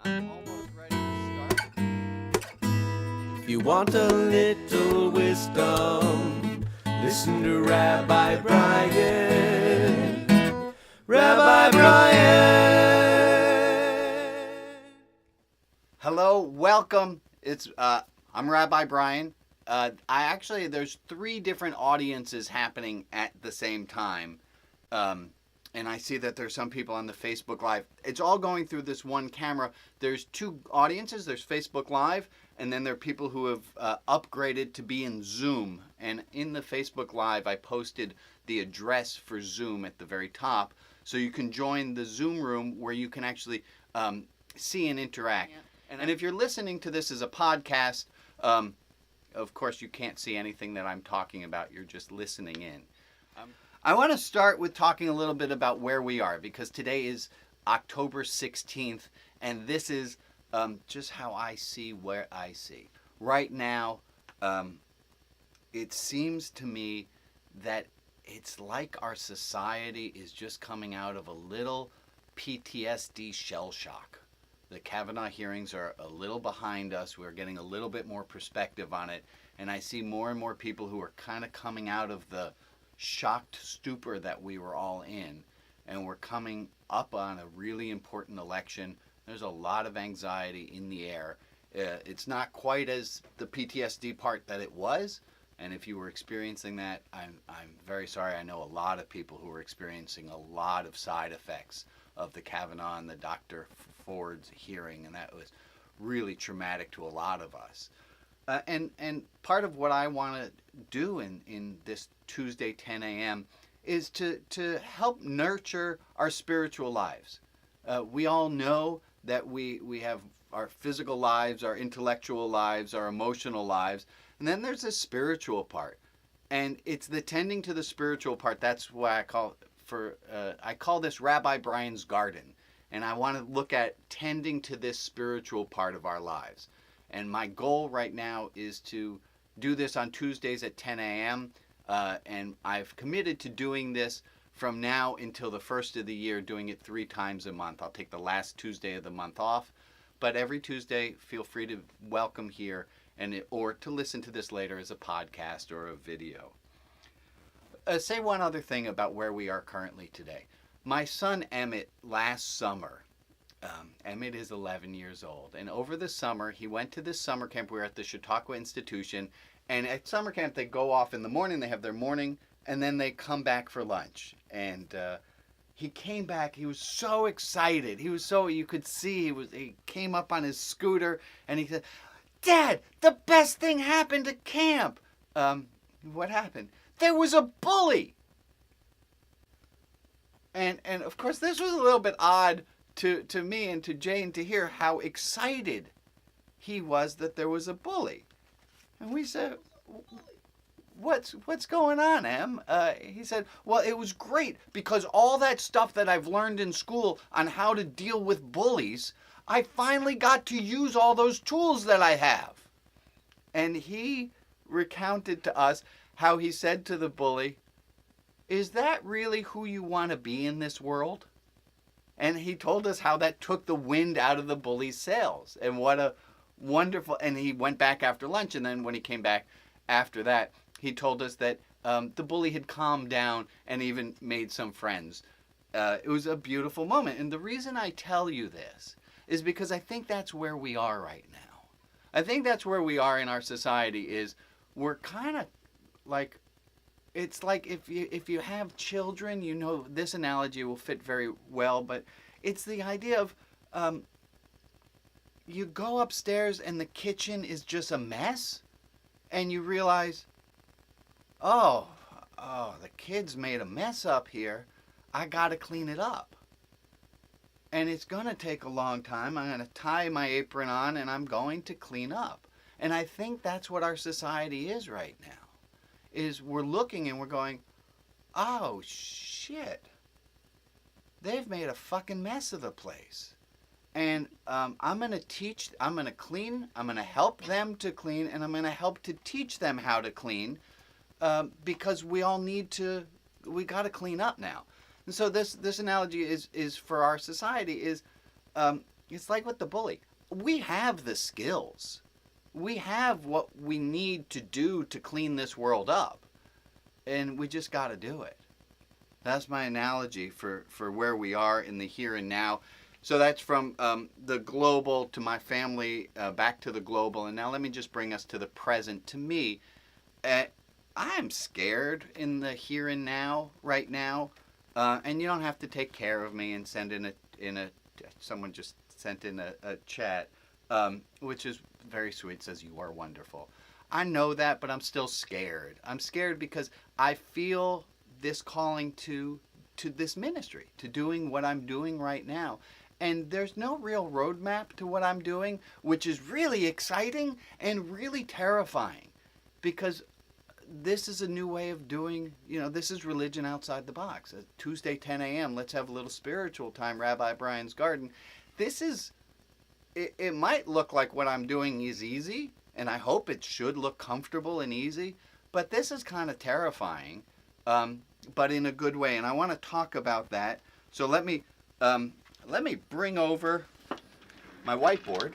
I'm almost ready to start. If you want a little wisdom, listen to Rabbi Brian. Rabbi Brian. Hello, welcome. I'm Rabbi Brian. There's 3 different audiences happening at the same time. And I see that there's some people on the Facebook Live. It's all going through this one camera. There's 2 audiences. There's Facebook Live, and then there are people who have upgraded to be in Zoom. And in the Facebook Live, I posted the address for Zoom at the very top, so you can join the Zoom room where you can actually see and interact. Yeah. And if you're listening to this as a podcast, of course you can't see anything that I'm talking about. You're just listening in. I want to start with talking a little bit about where we are, because today is October 16th, and this is just how I see where I see. Right now, it seems to me that it's like our society is just coming out of a little PTSD shell shock. The Kavanaugh hearings are a little behind us. We're getting a little bit more perspective on it, and I see more and more people who are kind of coming out of the shocked stupor that we were all in, and we're coming up on a really important election. There's a lot of anxiety in the air. It's not quite as the PTSD part that it was, and if you were experiencing that, I'm very sorry. I know a lot of people who are experiencing a lot of side effects of the Kavanaugh and the Dr. Ford's hearing, and that was really traumatic to a lot of us. And part of what I want to do in this Tuesday 10 a.m. is to help nurture our spiritual lives. We all know that we have our physical lives, our intellectual lives, our emotional lives, and then there's the spiritual part. And it's the tending to the spiritual part. That's why I call this Rabbi Brian's garden. And I want to look at tending to this spiritual part of our lives. And my goal right now is to do this on Tuesdays at 10 a.m. And I've committed to doing this from now until the first of the year, doing it 3 times a month. I'll take the last Tuesday of the month off. But every Tuesday, feel free to welcome here or to listen to this later as a podcast or a video. Say one other thing about where we are currently today. My son Emmett, last summer, Emmett is 11 years old, and over the summer he went to this summer camp. We were at the Chautauqua Institution, and at summer camp they go off in the morning, they have their morning, and then they come back for lunch. And he came back, he was so excited, you could see he came up on his scooter and he said, "Dad, the best thing happened at camp." What happened? There was a bully. And of course this was a little bit odd to me and to Jane to hear how excited he was that there was a bully. And we said, what's going on, Em? He said, well, it was great because all that stuff that I've learned in school on how to deal with bullies, I finally got to use all those tools that I have. And he recounted to us how he said to the bully, "Is that really who you want to be in this world?" And he told us how that took the wind out of the bully's sails. And what a wonderful... And he went back after lunch, and then when he came back after that, he told us that the bully had calmed down and even made some friends. It was a beautiful moment. And the reason I tell you this is because I think that's where we are right now. I think that's where we are in our society is we're kind of like... It's like if you have children, you know this analogy will fit very well, but it's the idea of you go upstairs and the kitchen is just a mess, and you realize, oh, the kids made a mess up here. I got to clean it up. And it's going to take a long time. I'm going to tie my apron on and I'm going to clean up. And I think that's what our society is right now. Is we're looking and we're going, oh shit, they've made a fucking mess of the place. And I'm going to clean, I'm going to help them to clean, and I'm going to help to teach them how to clean because we all we got to clean up now. And so this analogy is for our society is it's like with the bully. We have the skills. We have what we need to do to clean this world up. And we just got to do it. That's my analogy for where we are in the here and now. So that's from the global to my family, back to the global. And now let me just bring us to the present. To me, I'm scared in the here and now, right now. And you don't have to take care of me and send in a someone just sent in a chat, which is very sweet, says you are wonderful. I know that, but I'm still scared. I'm scared because I feel this calling to this ministry, to doing what I'm doing right now. And there's no real roadmap to what I'm doing, which is really exciting and really terrifying, because this is a new way of doing, this is religion outside the box. Tuesday, 10 a.m., let's have a little spiritual time, Rabbi Brian's Garden. This is, it might look like what I'm doing is easy, and I hope it should look comfortable and easy, but this is kind of terrifying, but in a good way, and I want to talk about that. So let me bring over my whiteboard.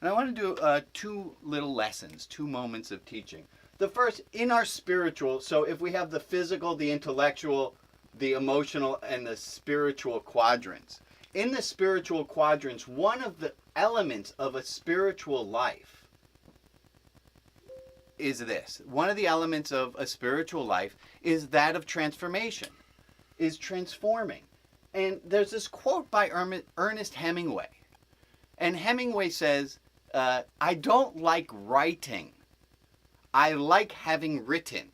And I want to do 2 little lessons, 2 moments of teaching. The first, in our spiritual, so if we have the physical, the intellectual, the emotional, and the spiritual quadrants. In the spiritual quadrants, one of the elements of a spiritual life is this. One of the elements of a spiritual life is that of transformation, is transforming. And there's this quote by Ernest Hemingway. And Hemingway says, I don't like writing. I like having written.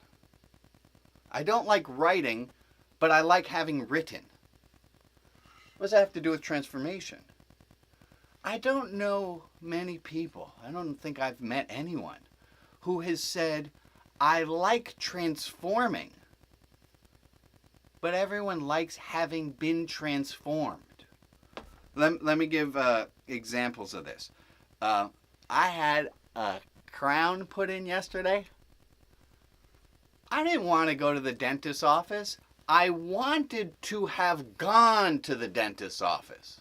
I don't like writing, but I like having written. What does that have to do with transformation? I don't know many people, I don't think I've met anyone, who has said, I like transforming, but everyone likes having been transformed. Let me give examples of this. I had a crown put in yesterday. I didn't want to go to the dentist's office. I wanted to have gone to the dentist's office.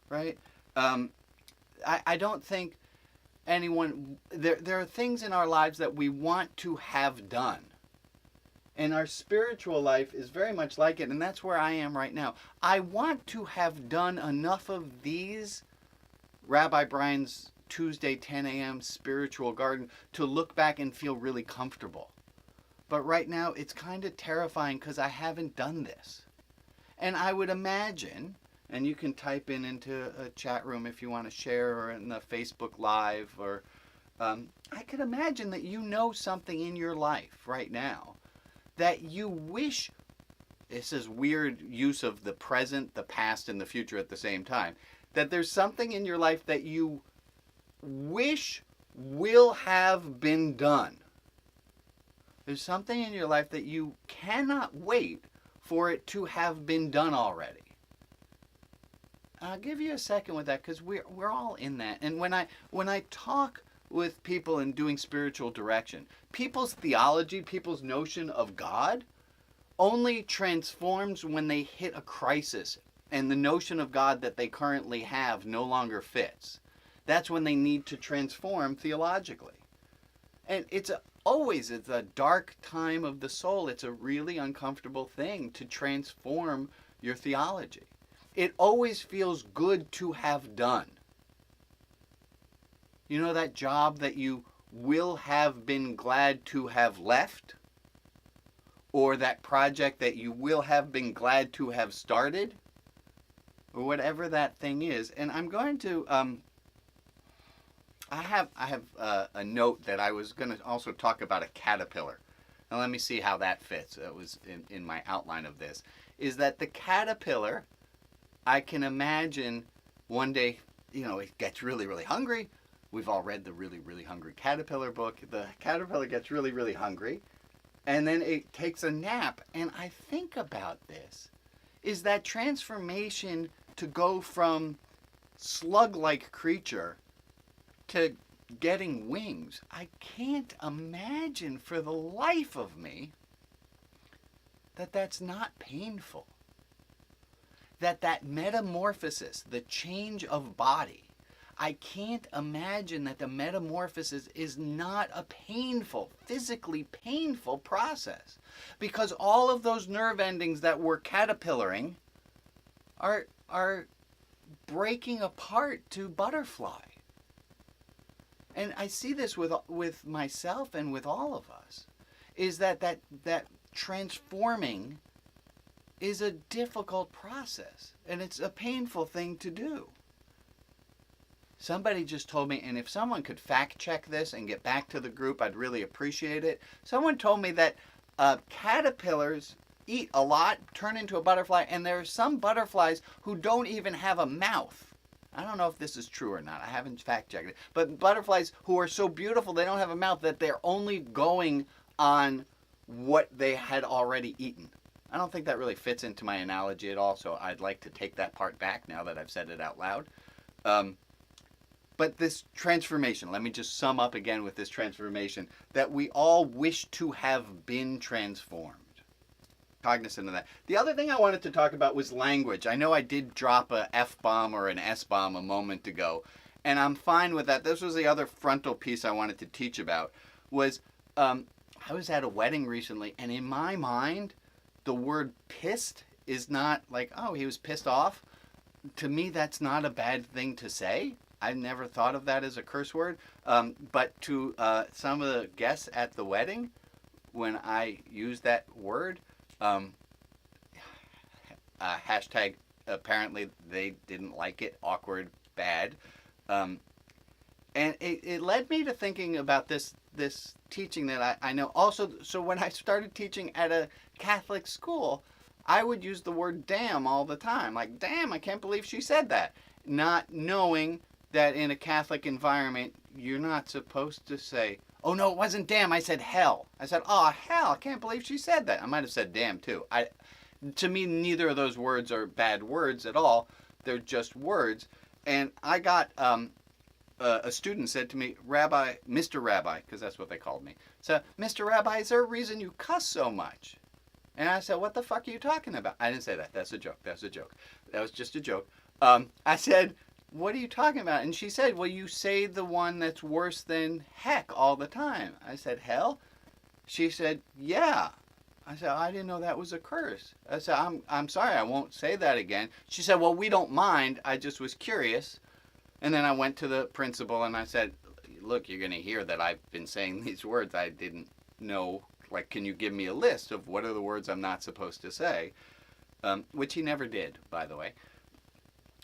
Right? I don't think anyone... There are things in our lives that we want to have done. And our spiritual life is very much like it, and that's where I am right now. I want to have done enough of these Rabbi Brian's Tuesday 10 a.m. spiritual garden to look back and feel really comfortable. But right now it's kind of terrifying because I haven't done this. And I would imagine, and you can type into a chat room if you want to share, or in the Facebook Live, or I could imagine that you know something in your life right now that you wish, this is weird use of the present, the past, and the future at the same time, that there's something in your life that you wish will have been done. There's something in your life that you cannot wait for it to have been done already. I'll give you a second with that, because we're all in that. And when I talk with people in doing spiritual direction, people's theology, people's notion of God only transforms when they hit a crisis and the notion of God that they currently have no longer fits. That's when they need to transform theologically. And it's a dark time of the soul. It's a really uncomfortable thing to transform your theology. It always feels good to have done. You know that job that you will have been glad to have left? Or that project that you will have been glad to have started? Or whatever that thing is. And I'm going to, I have a note that I was going to also talk about a caterpillar. Now let me see how that fits. That was in my outline of this. Is that the caterpillar, I can imagine one day, it gets really, really hungry. We've all read the Really, Really Hungry Caterpillar book. The caterpillar gets really, really hungry, and then it takes a nap. And I think about this, is that transformation to go from slug-like creature to getting wings. I can't imagine for the life of me that that's not painful. that metamorphosis, the change of body, I can't imagine that the metamorphosis is not a painful, physically painful process, because all of those nerve endings that were caterpillaring are breaking apart to butterfly. And I see this with myself and with all of us, is that transforming is a difficult process, and it's a painful thing to do. Somebody just told me, and if someone could fact check this and get back to the group, I'd really appreciate it. Someone told me that caterpillars eat a lot, turn into a butterfly, and there are some butterflies who don't even have a mouth. I don't know if this is true or not. I haven't fact checked it. But butterflies who are so beautiful they don't have a mouth, that they're only going on what they had already eaten. I don't think that really fits into my analogy at all, so I'd like to take that part back now that I've said it out loud. But this transformation, let me just sum up again with this transformation, that we all wish to have been transformed. Cognizant of that. The other thing I wanted to talk about was language. I know I did drop a F-bomb or an S-bomb a moment ago, and I'm fine with that. This was the other frontal piece I wanted to teach about, was I was at a wedding recently, and in my mind, the word pissed is not like, oh, he was pissed off. To me, that's not a bad thing to say. I never thought of that as a curse word. But to some of the guests at the wedding, when I used that word, hashtag apparently they didn't like it, awkward, bad. And it led me to thinking about this teaching that I know. Also, so when I started teaching at a Catholic school, I would use the word damn all the time. Like, damn, I can't believe she said that. Not knowing that in a Catholic environment, you're not supposed to say, oh, no, it wasn't damn, I said hell. I said, oh, hell, I can't believe she said that. I might have said damn, too. To me, neither of those words are bad words at all. They're just words. And I got, a student said to me, Rabbi, Mr. Rabbi, because that's what they called me. So, Mr. Rabbi, is there a reason you cuss so much? And I said, what the fuck are you talking about? I didn't say that. That's a joke. That's a joke. That was just a joke. I said, what are you talking about? And she said, well, you say the one that's worse than heck all the time. I said, hell? She said, yeah. I said, I didn't know that was a curse. I said, I'm sorry, I won't say that again. She said, well, we don't mind. I just was curious. And then I went to the principal and I said, look, you're going to hear that I've been saying these words. I didn't know. Like, can you give me a list of what are the words I'm not supposed to say? Which he never did, by the way.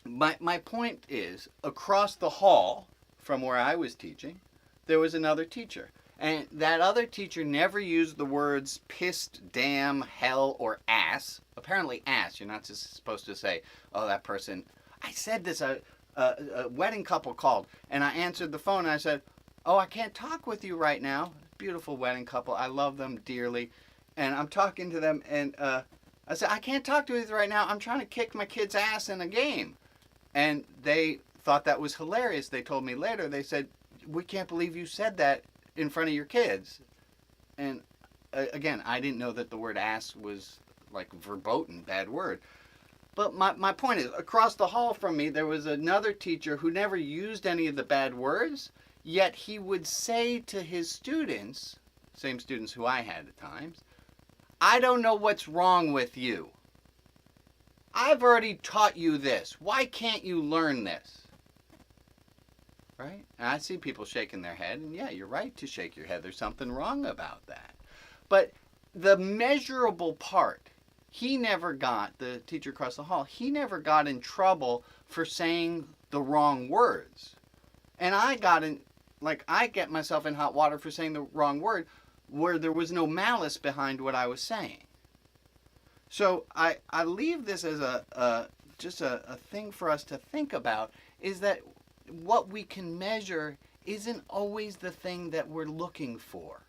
My point is, across the hall from where I was teaching, there was another teacher. And that other teacher never used the words pissed, damn, hell, or ass. Apparently ass. You're not just supposed to say, oh, that person. I said this, a wedding couple called, and I answered the phone, and I said, oh, I can't talk with you right now. Beautiful wedding couple. I love them dearly. And I'm talking to them, and I said, I can't talk to you right now. I'm trying to kick my kid's ass in a game. And they thought that was hilarious. They told me later, they said, we can't believe you said that in front of your kids. And again, I didn't know that the word ass was like verboten, bad word. But my point is, across the hall from me, there was another teacher who never used any of the bad words, yet he would say to his students, same students who I had at times, I don't know what's wrong with you. I've already taught you this. Why can't you learn this? Right? And I see people shaking their head, and yeah, you're right to shake your head. There's something wrong about that. But the measurable part, he never got, the teacher across the hall, he never got in trouble for saying the wrong words. And I got in, like, I get myself in hot water for saying the wrong word where there was no malice behind what I was saying. So I leave this as just a thing for us to think about, is that what we can measure isn't always the thing that we're looking for.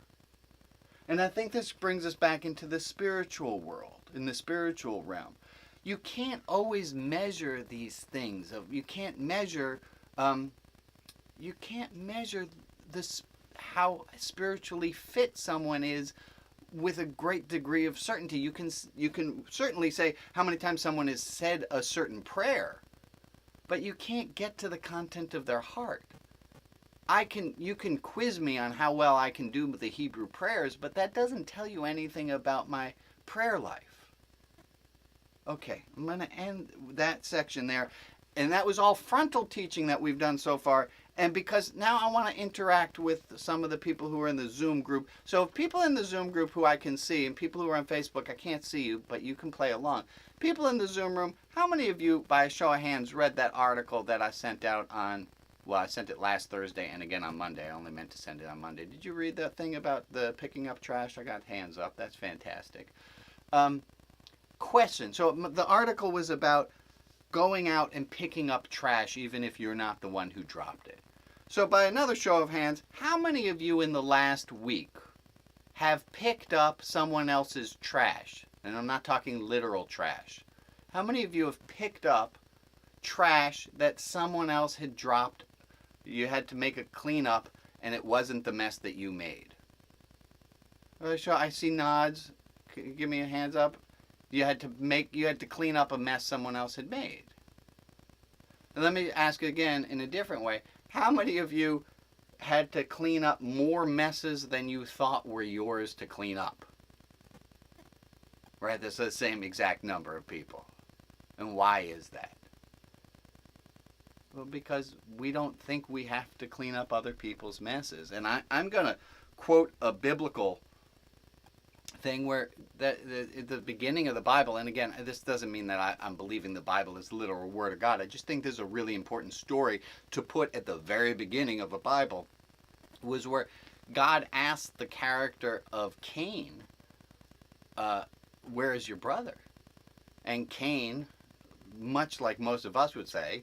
And I think this brings us back into the spiritual world, in the spiritual realm. You can't always measure these things. You can't measure this, how spiritually fit someone is with a great degree of certainty. You can certainly say how many times someone has said a certain prayer, but you can't get to the content of their heart. You can quiz me on how well I can do the Hebrew prayers, but that doesn't tell you anything about my prayer life. Okay, I'm going to end that section there. And that was all frontal teaching that we've done so far. And because now I want to interact with some of the people who are in the Zoom group. So if people in the Zoom group who I can see, and people who are on Facebook, I can't see you, but you can play along. People in the Zoom room, how many of you, by a show of hands, read that article that I sent out on, well, I sent it last Thursday and again on Monday. I only meant to send it on Monday. Did you read that thing about the picking up trash? I got hands up. That's fantastic. Question. So the article was about going out and picking up trash even if you're not the one who dropped it. So by another show of hands, how many of you in the last week have picked up someone else's trash? And I'm not talking literal trash. How many of you have picked up trash that someone else had dropped? You had to make a cleanup and it wasn't the mess that you made. I see nods. Can you give me a hands up? You had to clean up a mess someone else had made. And let me ask again in a different way. How many of you had to clean up more messes than you thought were yours to clean up? Right, that's the same exact number of people. And why is that? Well, because we don't think we have to clean up other people's messes. And I'm going to quote a biblical thing where the beginning of the Bible, and again, this doesn't mean that I'm believing the Bible is the literal word of God. I just think this is a really important story to put at the very beginning of a Bible, was where God asked the character of Cain, where is your brother? And Cain, much like most of us would say,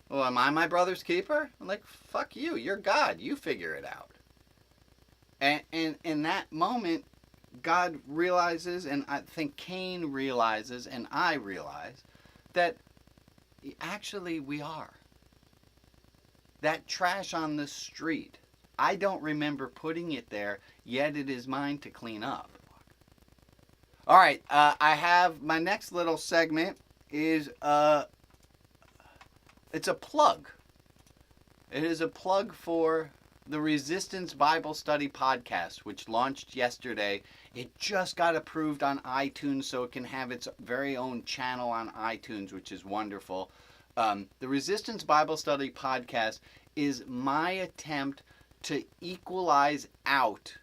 well, am I my brother's keeper? I'm like, fuck you, you're God, you figure it out. And in that moment, God realizes, and I think Cain realizes, and I realize, that actually we are. That trash on the street, I don't remember putting it there, yet it is mine to clean up. All right, I have my next little segment is, it's a plug. It is a plug for the Resistance Bible Study podcast, which launched yesterday. It just got approved on iTunes, so it can have its very own channel on iTunes, which is wonderful. The Resistance Bible Study podcast is my attempt to equalize out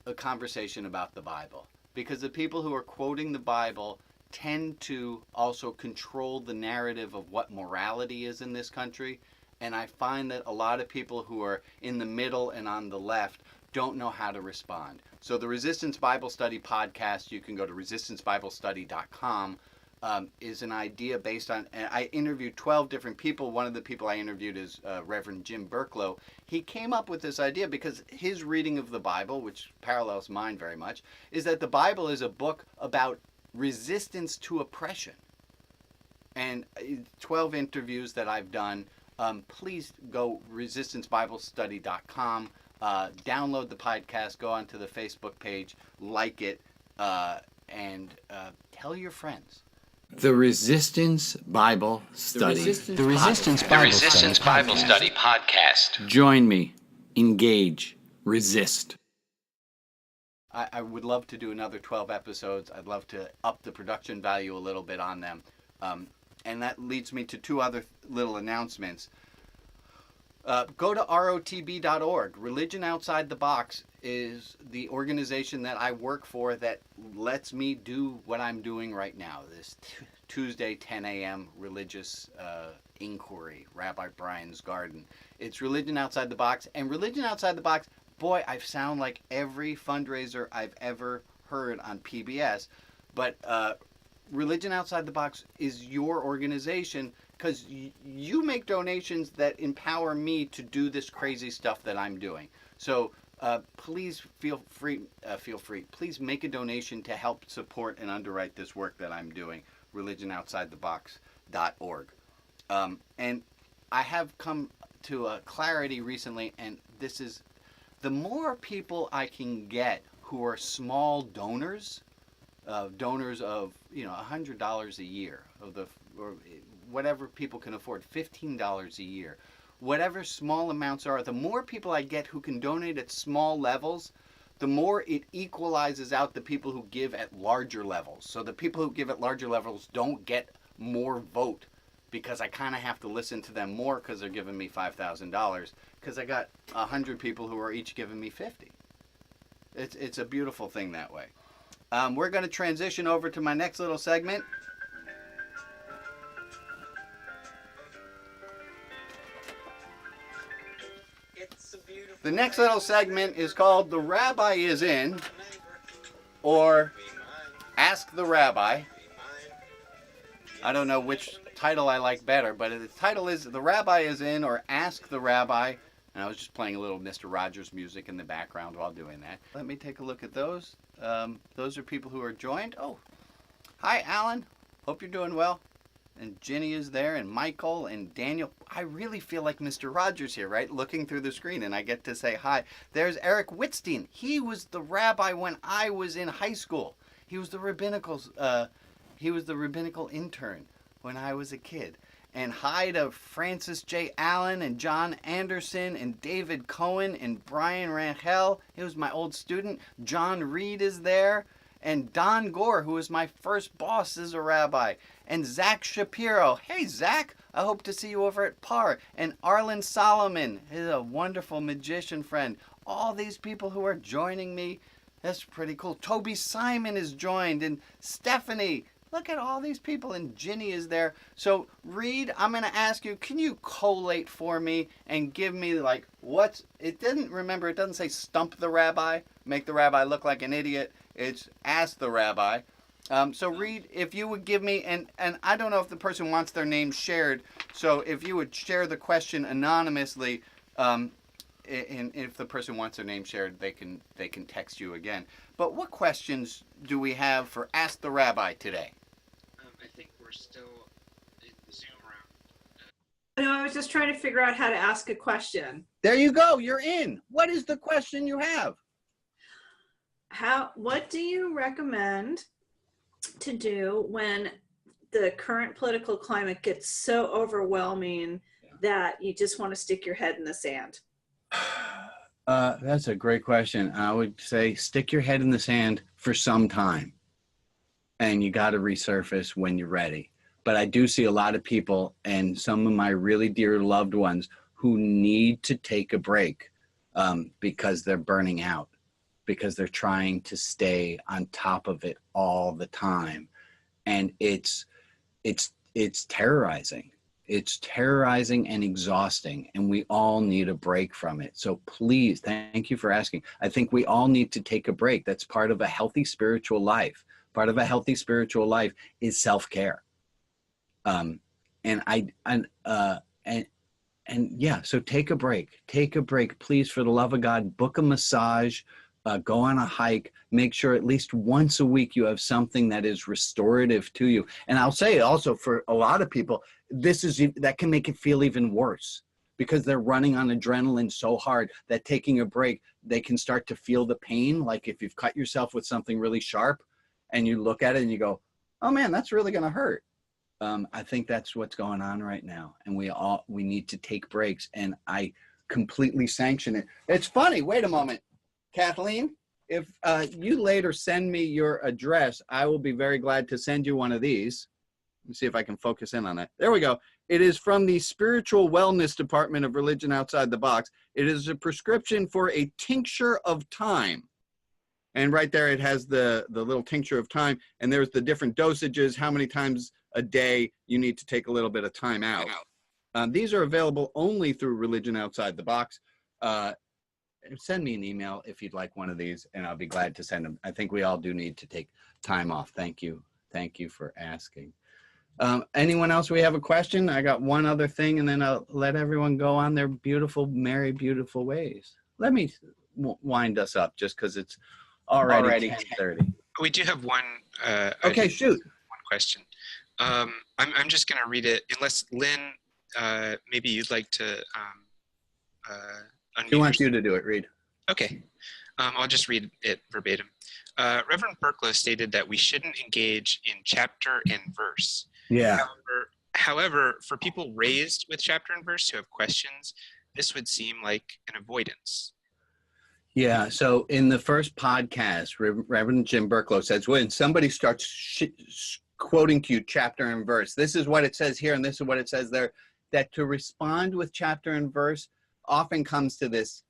a conversation about the Bible. Because the people who are quoting the Bible tend to also control the narrative of what morality is in this country. And I find that a lot of people who are in the middle and on the left don't know how to respond. So the Resistance Bible Study podcast, you can go to resistancebiblestudy.com, is an idea based on, and I interviewed 12 different people. One of the people I interviewed is Reverend Jim Burklow. He came up with this idea because his reading of the Bible, which parallels mine very much, is that the Bible is a book about resistance to oppression. And 12 interviews that I've done. Please go resistancebiblestudy.com, download the podcast, go onto the Facebook page, like it, and tell your friends. The Resistance Bible Study. The Resistance Bible Study podcast. Join me. Engage. Resist. I would love to do another 12 episodes. I'd love to up the production value a little bit on them. And that leads me to two other little announcements. Go to rotb.org. Religion Outside the Box is the organization that I work for that lets me do what I'm doing right now. This Tuesday, 10 a.m. religious inquiry, Rabbi Brian's Garden. It's Religion Outside the Box. And Religion Outside the Box, boy, I sound like every fundraiser I've ever heard on PBS. But Religion Outside the Box is your organization because you make donations that empower me to do this crazy stuff that I'm doing. So please feel free. Please make a donation to help support and underwrite this work that I'm doing. ReligionOutsideTheBox.org. And I have come to a clarity recently, and this is the more people I can get who are small donors, donors of $100 a year, or whatever people can afford, $15 a year, whatever small amounts are. The more people I get who can donate at small levels, the more it equalizes out the people who give at larger levels. So the people who give at larger levels don't get more vote, because I kind of have to listen to them more because they're giving me $5,000, because I got 100 people who are each giving me 50. It's a beautiful thing that way. We're going to transition over to my next little segment. The next little segment is called The Rabbi is In, or Ask the Rabbi. I don't know which title I like better, but the title is The Rabbi is In, or Ask the Rabbi. And I was just playing a little Mr. Rogers music in the background while doing that. Let me take a look at those. Those are people who are joined. Oh, hi, Alan. Hope you're doing well. And Ginny is there, and Michael, and Daniel. I really feel like Mr. Rogers here, right? Looking through the screen, and I get to say hi. There's Eric Whitstein. He was the rabbi when I was in high school. He was the rabbinical intern when I was a kid. And hi to Francis J. Allen and John Anderson and David Cohen and Brian Rangel. He was my old student. John Reed is there. And Don Gore, who was my first boss as a rabbi. And Zach Shapiro. Hey, Zach, I hope to see you over at PAR. And Arlen Solomon, he's a wonderful magician friend. All these people who are joining me, that's pretty cool. Toby Simon is joined, and Stephanie. Look at all these people, and Ginny is there. So, Reed, I'm going to ask you, can you collate for me and give me, like, it doesn't say stump the rabbi, make the rabbi look like an idiot. It's ask the rabbi. So, Reed, if you would give me, and I don't know if the person wants their name shared, so if you would share the question anonymously, and if the person wants their name shared, they can text you again. But what questions do we have for Ask the Rabbi today? I think we're still in the Zoom room. No, I was just trying to figure out how to ask a question. There you go. You're in. What is the question you have? What do you recommend to do when the current political climate gets so overwhelming that you just want to stick your head in the sand? That's a great question. I would say stick your head in the sand for some time, and you got to resurface when you're ready. But I do see a lot of people, and some of my really dear loved ones, who need to take a break because they're burning out, because they're trying to stay on top of it all the time. And it's terrorizing. It's terrorizing and exhausting, and we all need a break from it. So please, thank you for asking. I think we all need to take a break. That's part of a healthy spiritual life. Part of a healthy spiritual life is self-care. So take a break. Take a break, please, for the love of God. Book a massage. Go on a hike. Make sure at least once a week you have something that is restorative to you. And I'll say also, for a lot of people, that can make it feel even worse, because they're running on adrenaline so hard that taking a break, they can start to feel the pain. Like if you've cut yourself with something really sharp and you look at it and you go, oh man, that's really going to hurt. I think that's what's going on right now. And we need to take breaks, and I completely sanction it. It's funny. Wait a moment. Kathleen, if you later send me your address, I will be very glad to send you one of these. Let me see if I can focus in on that. There we go. It is from the Spiritual Wellness Department of Religion Outside the Box. It is a prescription for a tincture of time. And right there, it has the little tincture of time. And there's the different dosages, how many times a day you need to take a little bit of time out. These are available only through Religion Outside the Box. Send me an email if you'd like one of these, and I'll be glad to send them. I think we all do need to take time off. Thank you. Thank you for asking. Anyone else? We have a question. I got one other thing, and then I'll let everyone go on their beautiful, merry, beautiful ways. Let me wind us up, just because it's already 10:30. We do have one. Okay, shoot. One question. I'm just going to read it, unless Lynn, maybe you'd like to. He wants you to do it, Reed. Okay. I'll just read it verbatim. Reverend Berklow stated that we shouldn't engage in chapter and verse. Yeah. However, for people raised with chapter and verse who have questions, this would seem like an avoidance. Yeah. So in the first podcast, Reverend Jim Berklow says, when somebody starts quoting to you chapter and verse, this is what it says here and this is what it says there, that to respond with chapter and verse often comes to this,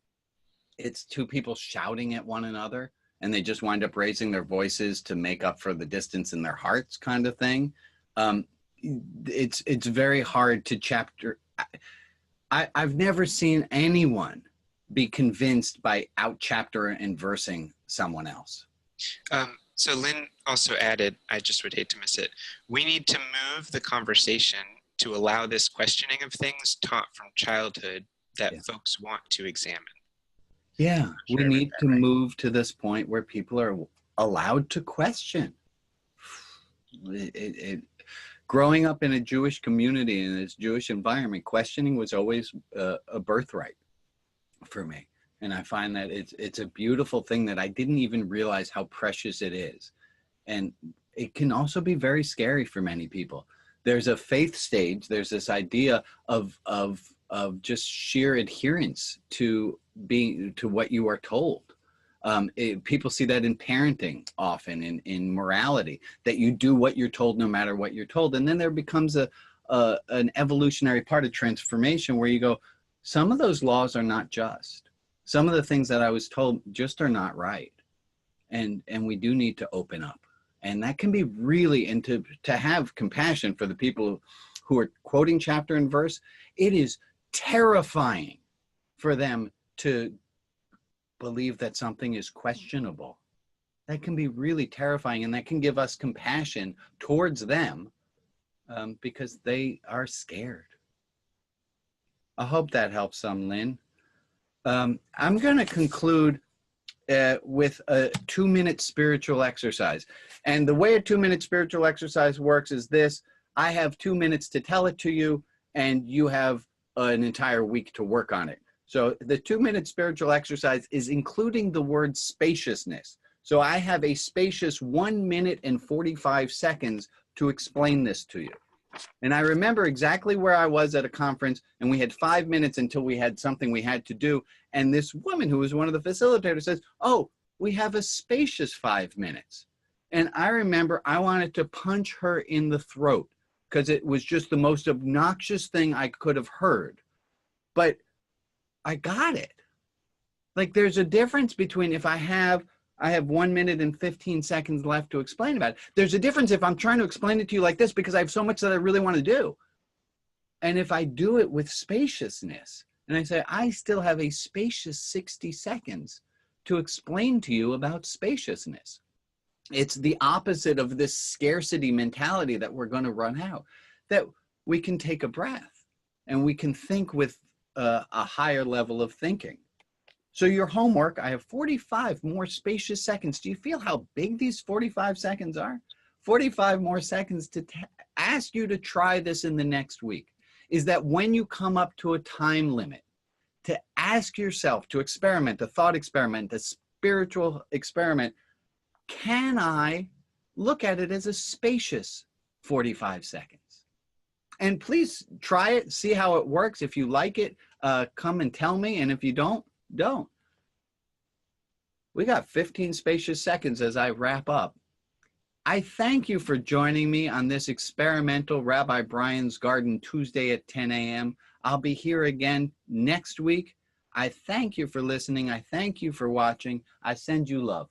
it's two people shouting at one another and they just wind up raising their voices to make up for the distance in their hearts kind of thing. It's very hard to chapter. I've never seen anyone be convinced by out chapter and versing someone else. So Lynn also added, I just would hate to miss it, we need to move the conversation to allow this questioning of things taught from childhood that folks want to examine. Yeah, we need to move to this point where people are allowed to question. Growing up in a Jewish community, in this Jewish environment, questioning was always a birthright for me. And I find that it's a beautiful thing that I didn't even realize how precious it is. And it can also be very scary for many people. There's a faith stage, there's this idea of just sheer adherence to what you are told. People see that in parenting often, in morality, that you do what you're told no matter what you're told. And then there becomes an evolutionary part of transformation where you go, some of those laws are not just. Some of the things that I was told just are not right. And we do need to open up. And that can be really, and to have compassion for the people who are quoting chapter and verse, it is terrifying for them to believe that something is questionable. That can be really terrifying, and that can give us compassion towards them because they are scared. I hope that helps some, Lynn. I'm going to conclude with a 2-minute spiritual exercise. And the way a 2-minute spiritual exercise works is this. I have 2 minutes to tell it to you, and you have an entire week to work on it. So the 2-minute spiritual exercise is including the word spaciousness. So I have a spacious 1 minute and 45 seconds to explain this to you. And I remember exactly where I was at a conference, and we had 5 minutes until we had something we had to do. And this woman who was one of the facilitators says, oh, we have a spacious 5 minutes. And I remember I wanted to punch her in the throat because it was just the most obnoxious thing I could have heard. But I got it. Like, there's a difference between if I have 1 minute and 15 seconds left to explain about it. There's a difference if I'm trying to explain it to you like this because I have so much that I really want to do. And if I do it with spaciousness, and I say, I still have a spacious 60 seconds to explain to you about spaciousness. It's the opposite of this scarcity mentality that we're going to run out, that we can take a breath and we can think with a higher level of thinking. So your homework, I have 45 more spacious seconds. Do you feel how big these 45 seconds are? 45 more seconds to ask you to try this in the next week. Is that when you come up to a time limit, to ask yourself, to experiment, the thought experiment, the spiritual experiment, can I look at it as a spacious 45 seconds? And please try it, see how it works. If you like it, come and tell me. And if you don't. We got 15 spacious seconds as I wrap up. I thank you for joining me on this experimental Rabbi Brian's Garden Tuesday at 10 a.m. I'll be here again next week. I thank you for listening. I thank you for watching. I send you love.